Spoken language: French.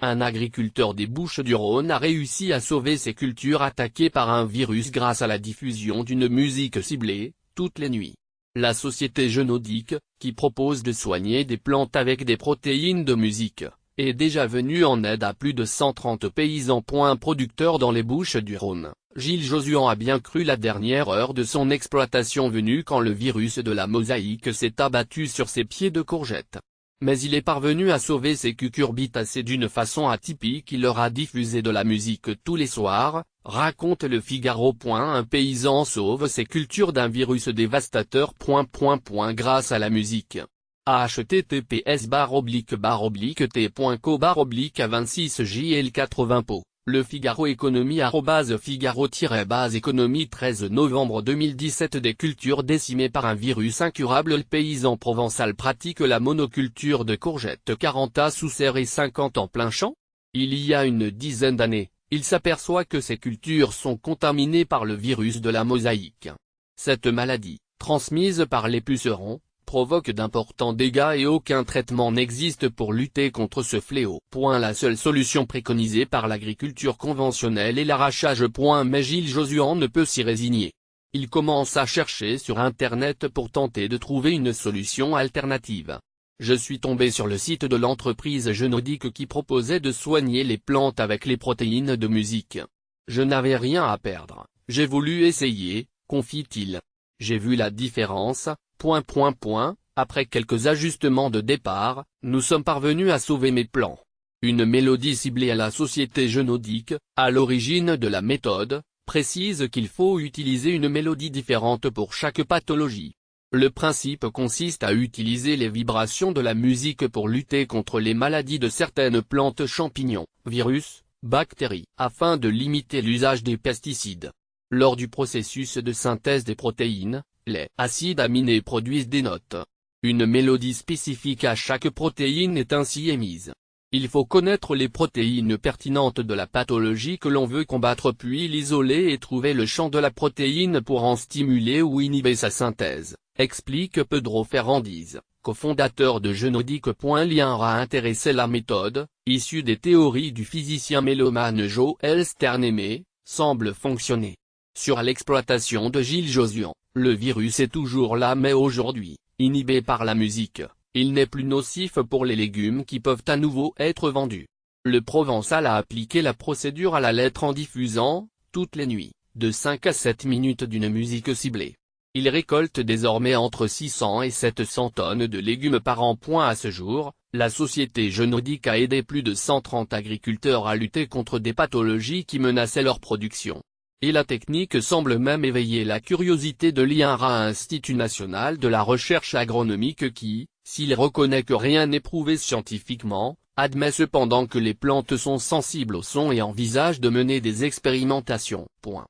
Un agriculteur des Bouches-du-Rhône a réussi à sauver ses cultures attaquées par un virus grâce à la diffusion d'une musique ciblée, toutes les nuits. La société Genodic, qui propose de soigner des plantes avec des protéines de musique, est déjà venue en aide à plus de 130 paysans. Producteurs dans les Bouches-du-Rhône. Gilles Josuan a bien cru la dernière heure de son exploitation venue quand le virus de la mosaïque s'est abattu sur ses pieds de courgettes. Mais il est parvenu à sauver ses cucurbitacées d'une façon atypique. Il leur a diffusé de la musique tous les soirs, raconte Le Figaro. Un paysan sauve ses cultures d'un virus dévastateur. Grâce à la musique. https://t.co/a26jl80po Le Figaro Économie @figaro-économie 13 novembre 2017 Des cultures décimées par un virus incurable. Le paysan provençal pratique la monoculture de courgettes 40 à sous serre et 50 en plein champ. Il y a une dizaine d'années, il s'aperçoit que ces cultures sont contaminées par le virus de la mosaïque. Cette maladie, transmise par les pucerons, provoque d'importants dégâts et aucun traitement n'existe pour lutter contre ce fléau. La seule solution préconisée par l'agriculture conventionnelle est l'arrachage. Mais Gilles Josuan ne peut s'y résigner. Il commence à chercher sur Internet pour tenter de trouver une solution alternative. Je suis tombé sur le site de l'entreprise Genodic qui proposait de soigner les plantes avec les protéines de musique. Je n'avais rien à perdre, j'ai voulu essayer, confie-t-il. J'ai vu la différence. Après quelques ajustements de départ, nous sommes parvenus à sauver mes plants. Une mélodie ciblée à la société Genodic, à l'origine de la méthode, précise qu'il faut utiliser une mélodie différente pour chaque pathologie. Le principe consiste à utiliser les vibrations de la musique pour lutter contre les maladies de certaines plantes, champignons, virus, bactéries, afin de limiter l'usage des pesticides. Lors du processus de synthèse des protéines, les acides aminés produisent des notes. Une mélodie spécifique à chaque protéine est ainsi émise. Il faut connaître les protéines pertinentes de la pathologie que l'on veut combattre puis l'isoler et trouver le champ de la protéine pour en stimuler ou inhiber sa synthèse, explique Pedro Ferrandiz, cofondateur de Genodic. Lien a intéressé la méthode, issue des théories du physicien mélomane Joël Sternemé, semble fonctionner. Sur l'exploitation de Gilles Josuan, le virus est toujours là mais aujourd'hui, inhibé par la musique, il n'est plus nocif pour les légumes qui peuvent à nouveau être vendus. Le Provençal a appliqué la procédure à la lettre en diffusant, toutes les nuits, de 5 à 7 minutes d'une musique ciblée. Il récolte désormais entre 600 et 700 tonnes de légumes par an. À ce jour, la société Genodic a aidé plus de 130 agriculteurs à lutter contre des pathologies qui menaçaient leur production. Et la technique semble même éveiller la curiosité de l'INRA, Institut national de la recherche agronomique qui, s'il reconnaît que rien n'est prouvé scientifiquement, admet cependant que les plantes sont sensibles au son et envisage de mener des expérimentations.